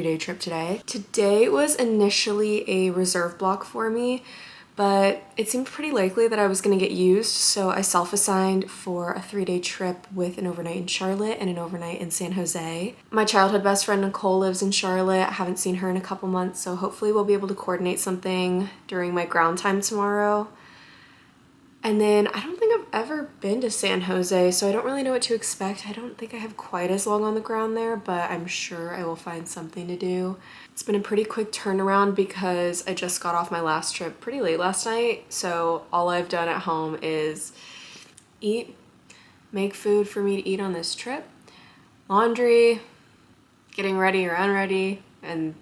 3-day trip today. Today was initially a reserve block for me, but it seemed pretty likely that I was gonna get used, so I self-assigned for a 3-day trip with an overnight in Charlotte and an overnight in San Jose. My childhood best friend Nicole lives in Charlotte. I haven't seen her in a couple months, so hopefully we'll be able to coordinate something during my ground time tomorrow. And then I don't think I've ever been to San Jose, so I don't really know what to expect. I don't think I have quite as long on the ground there, but I'm sure I will find something to do. It's been a pretty quick turnaround because I just got off my last trip pretty late last night, so all I've done at home is eat, make food for me to eat on this trip, laundry, getting ready or unready, and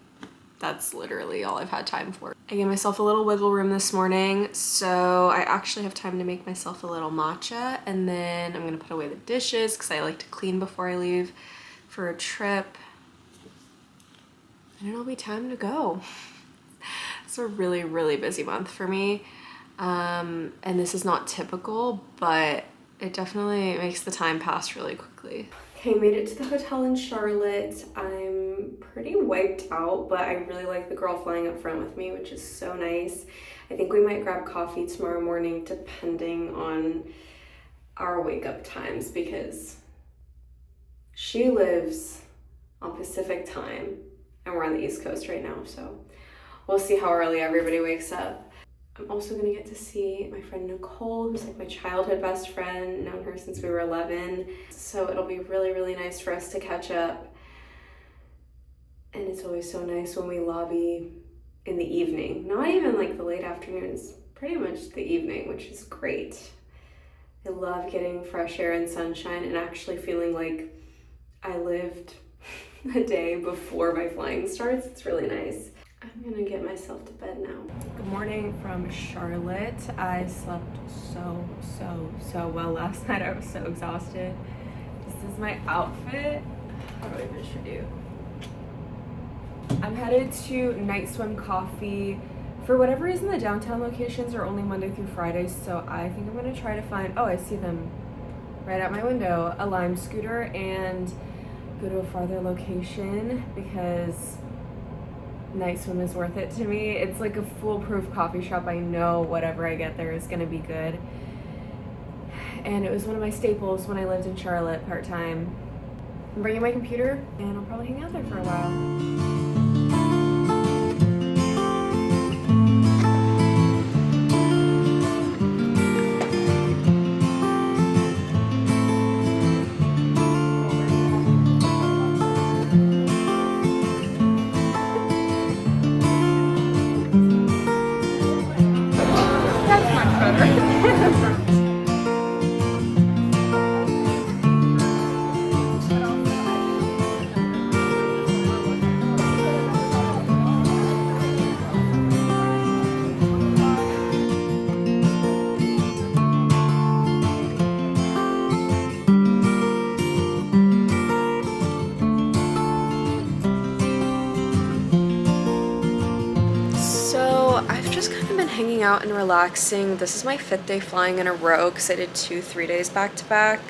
that's literally all I've had time for. I gave myself a little wiggle room this morning, so I actually have time to make myself a little matcha, and then I'm gonna put away the dishes because I like to clean before I leave for a trip. And it'll be time to go. It's a really, really busy month for me. And this is not typical, but it definitely makes the time pass really quickly. Okay, made it to the hotel in Charlotte. I'm pretty wiped out, but I really like the girl flying up front with me, which is so nice. I think we might grab coffee tomorrow morning depending on our wake up times because she lives on Pacific time and we're on the East Coast right now, so we'll see how early everybody wakes up. I'm also gonna get to see my friend Nicole, who's like my childhood best friend, known her since we were 11. So it'll be really, really nice for us to catch up. And it's always so nice when we lobby in the evening. Not even like the late afternoons, pretty much the evening, which is great. I love getting fresh air and sunshine and actually feeling like I lived a day before my flying starts. It's really nice. I'm gonna get myself to bed now. Good morning from Charlotte. I slept so well last night. I was so exhausted. This is my outfit. How do I even show you? I'm headed to Night Swim Coffee. For whatever reason, the downtown locations are only Monday through Friday, so I think I'm gonna try to find, oh, I see them right out my window, a Lime scooter and go to a farther location because Night Swim is worth it to me. It's like a foolproof coffee shop. I know whatever I get there is gonna be good. And it was one of my staples when I lived in Charlotte part-time. I'm bringing my computer and I'll probably hang out there for a while. Hanging out and relaxing. This is my 5th day flying in a row because I did 2 3-days back to back,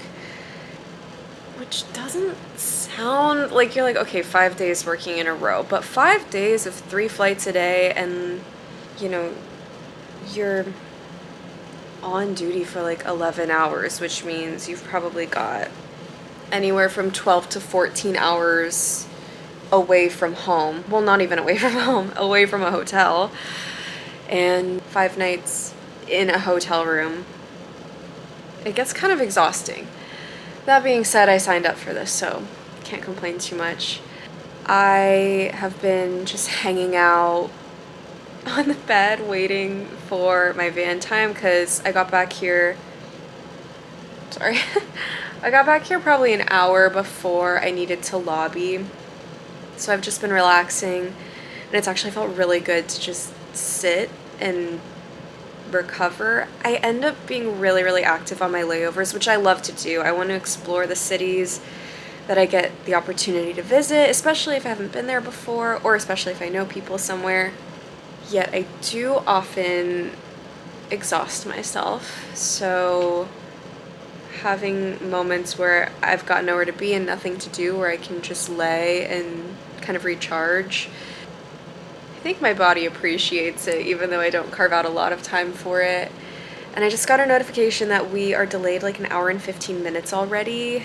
which doesn't sound like you're like, okay, 5 days working in a row, but 5 days of 3 flights a day, and you know, you're on duty for like 11 hours, which means you've probably got anywhere from 12 to 14 hours away from home. Well, not even away from home, away from a hotel. And 5 nights in a hotel room. It gets kind of exhausting. That being said, I signed up for this, so can't complain too much. I have been just hanging out on the bed waiting for my van time because I got back here, I got back here probably an hour before I needed to lobby. So I've just been relaxing, and it's actually felt really good to just sit and recover. I end up being really, really active on my layovers, which I love to do. I want to explore the cities that I get the opportunity to visit, especially if I haven't been there before, or especially if I know people somewhere. Yet I do often exhaust myself, so having moments where I've got nowhere to be and nothing to do, where I can just lay and kind of recharge. I think my body appreciates it, even though I don't carve out a lot of time for it. And I just got a notification that we are delayed like an hour and 15 minutes already.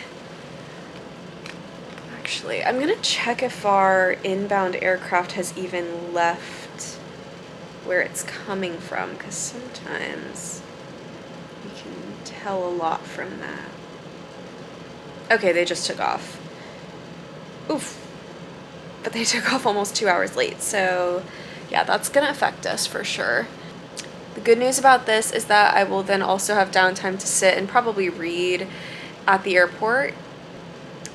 Actually, I'm gonna check if our inbound aircraft has even left where it's coming from, because sometimes you can tell a lot from that. Okay, they just took off. Oof. But they took off almost 2 hours late, so yeah, that's gonna affect us for sure. The good news about this is that I will then also have downtime to sit and probably read at the airport.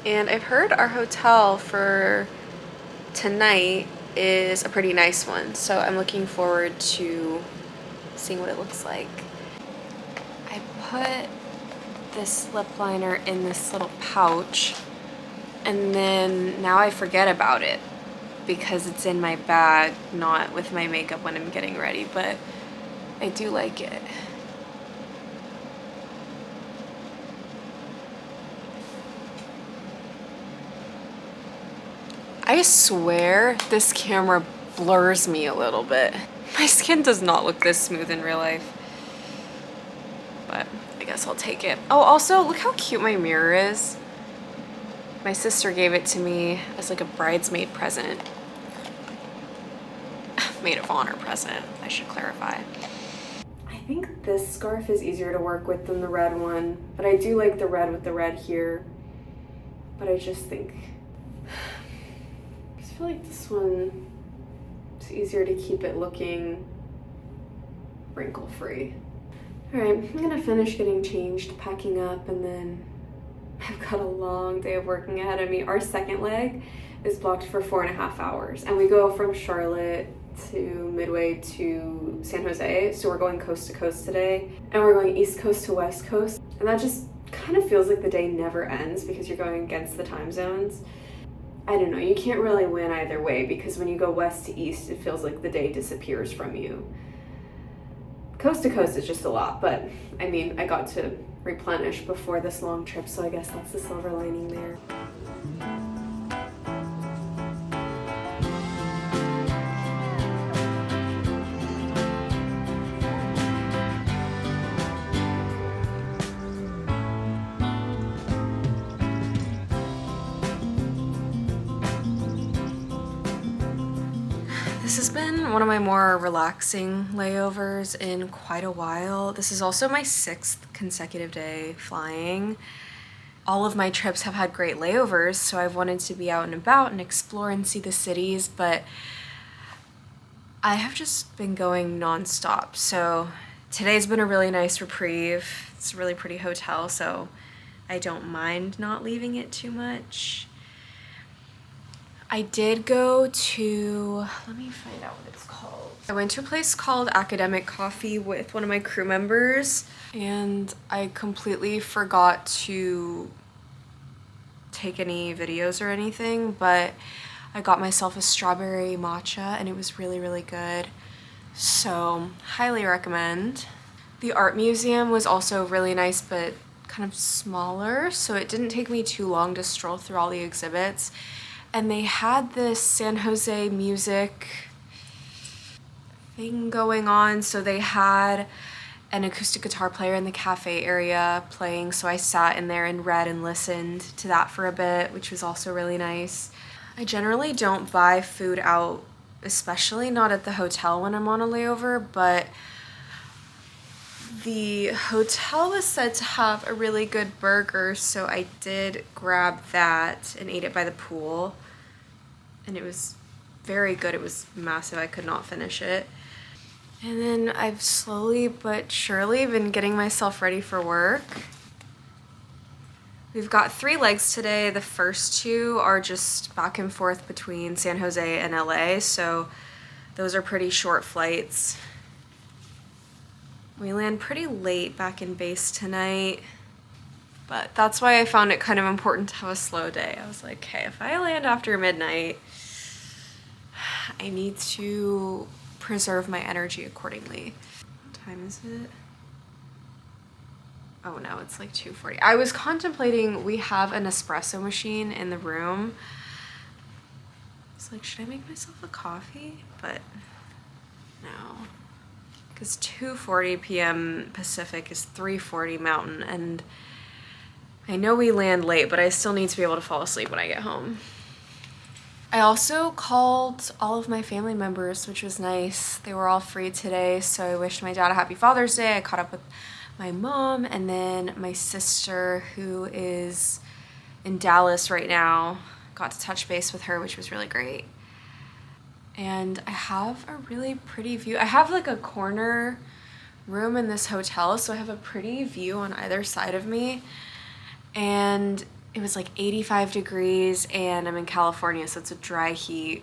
And I've heard our hotel for tonight is a pretty nice one, so I'm looking forward to seeing what it looks like. I put this lip liner in this little pouch, and then now I forget about it because it's in my bag, not with my makeup when I'm getting ready, but I do like it. I swear this camera blurs me a little bit. My skin does not look this smooth in real life, but I guess I'll take it. Oh, also, look how cute my mirror is. My sister gave it to me as like a bridesmaid present. Maid of honor present, I should clarify. I think this scarf is easier to work with than the red one, but I do like the red with the red here. But I just think, I feel like this one is easier to keep it looking wrinkle-free. All right, I'm gonna finish getting changed, packing up, and then I've got a long day of working ahead of me. Our second leg is blocked for 4.5 hours, and we go from Charlotte to Midway to San Jose, so we're going coast to coast today, and we're going east coast to west coast, and that just kind of feels like the day never ends because you're going against the time zones. I don't know, you can't really win either way, because when you go west to east, it feels like the day disappears from you. Coast to coast is just a lot, but I mean, I got to replenish before this long trip, so I guess that's the silver lining there. This has been one of my more relaxing layovers in quite a while. This is also my 6th consecutive day flying. All of my trips have had great layovers, so I've wanted to be out and about and explore and see the cities, but I have just been going nonstop. So today's been a really nice reprieve. It's a really pretty hotel, so I don't mind not leaving it too much. I did go to, let me find out what it's called. I went to a place called Academic Coffee with one of my crew members, and I completely forgot to take any videos or anything, but I got myself a strawberry matcha and it was really, really good. So, highly recommend. The art museum was also really nice, but kind of smaller, so it didn't take me too long to stroll through all the exhibits. And they had this San Jose music thing going on, so they had an acoustic guitar player in the cafe area playing, so I sat in there and read and listened to that for a bit, which was also really nice. I generally don't buy food out, especially not at the hotel when I'm on a layover, but the hotel was said to have a really good burger, so I did grab that and ate it by the pool, and it was very good. It was massive. I could not finish it. And then I've slowly but surely been getting myself ready for work. We've got 3 legs today. The first 2 are just back and forth between San Jose and LA, so those are pretty short flights. We land pretty late back in base tonight, but that's why I found it kind of important to have a slow day. I was like, okay, if I land after midnight, I need to preserve my energy accordingly. What time is it? Oh no, it's like 2:40. I was contemplating, we have an espresso machine in the room, was like, should I make myself a coffee? But no, because 2:40 p.m. Pacific is 3:40 Mountain, and I know we land late, but I still need to be able to fall asleep when I get home. I also called all of my family members, which was nice. They were all free today, so I wished my dad a happy Father's Day. I caught up with my mom and then my sister, who is in Dallas right now. Got to touch base with her, which was really great. And I have a really pretty view. I have like a corner room in this hotel, so I have a pretty view on either side of me. And it was like 85 degrees, and I'm in California, so it's a dry heat.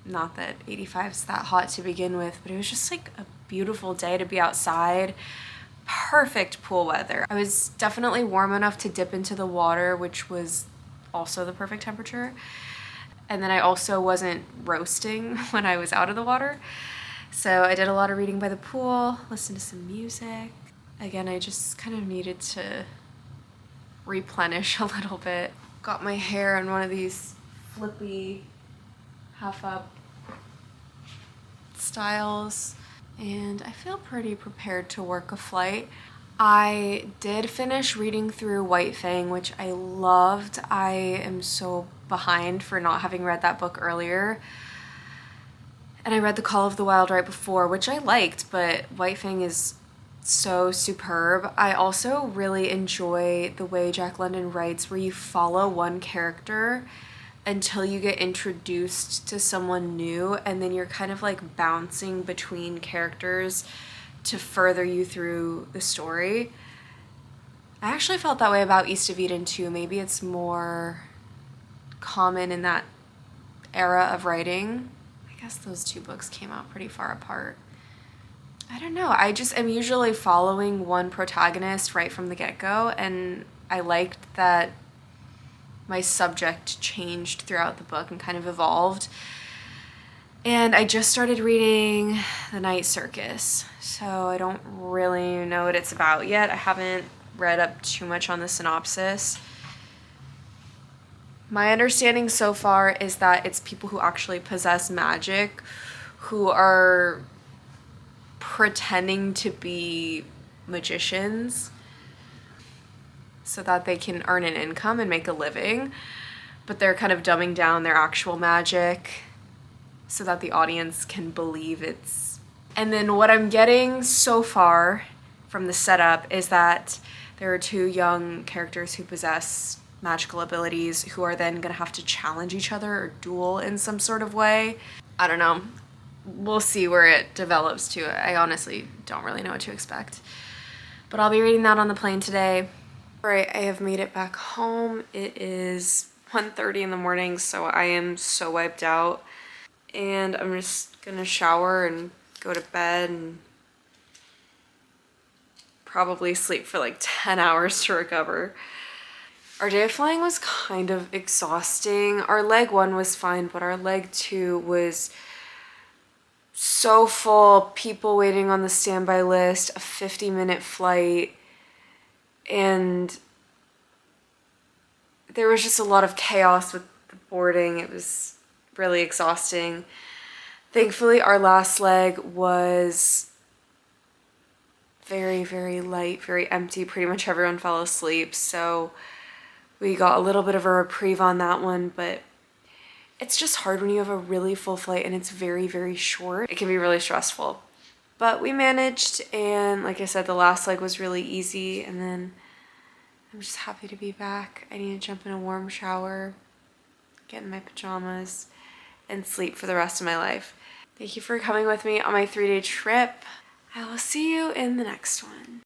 Not that 85 is that hot to begin with, but it was just like a beautiful day to be outside. Perfect pool weather. I was definitely warm enough to dip into the water, which was also the perfect temperature. And then I also wasn't roasting when I was out of the water. So I did a lot of reading by the pool, listened to some music. Again, I just kind of needed to replenish a little bit. Got my hair in one of these flippy half up styles, and I feel pretty prepared to work a flight. I did finish reading through White Fang, which I loved. I am so behind for not having read that book earlier. And I read The Call of the Wild right before, which I liked, but White Fang is so superb. I also really enjoy the way Jack London writes, where you follow one character until you get introduced to someone new, and then you're kind of like bouncing between characters to further you through the story. I actually felt that way about East of Eden too. Maybe it's more common in that era of writing. I guess those two books came out pretty far apart. I don't know. I just am usually following one protagonist right from the get-go, and I liked that my subject changed throughout the book and kind of evolved. And I just started reading The Night Circus, so I don't really know what it's about yet. I haven't read up too much on the synopsis. My understanding so far is that it's people who actually possess magic who are pretending to be magicians so that they can earn an income and make a living, but they're kind of dumbing down their actual magic so that the audience can believe it's... And then what I'm getting so far from the setup is that there are two young characters who possess magical abilities who are then gonna have to challenge each other or duel in some sort of way. I don't know. We'll see where it develops to. I honestly don't really know what to expect. But I'll be reading that on the plane today. All right, I have made it back home. It is 1:30 in the morning, so I am so wiped out. And I'm just gonna shower and go to bed and probably sleep for like 10 hours to recover. Our day of flying was kind of exhausting. Our leg one was fine, but our leg two was so full, people waiting on the standby list, a 50-minute flight, and there was just a lot of chaos with the boarding. It was really exhausting. Thankfully, our last leg was very, very light, very empty. Pretty much everyone fell asleep, so we got a little bit of a reprieve on that one, but it's just hard when you have a really full flight and it's very, very short. It can be really stressful. But we managed, and like I said, the last leg was really easy, and then I'm just happy to be back. I need to jump in a warm shower, get in my pajamas, and sleep for the rest of my life. Thank you for coming with me on my 3-day trip. I will see you in the next one.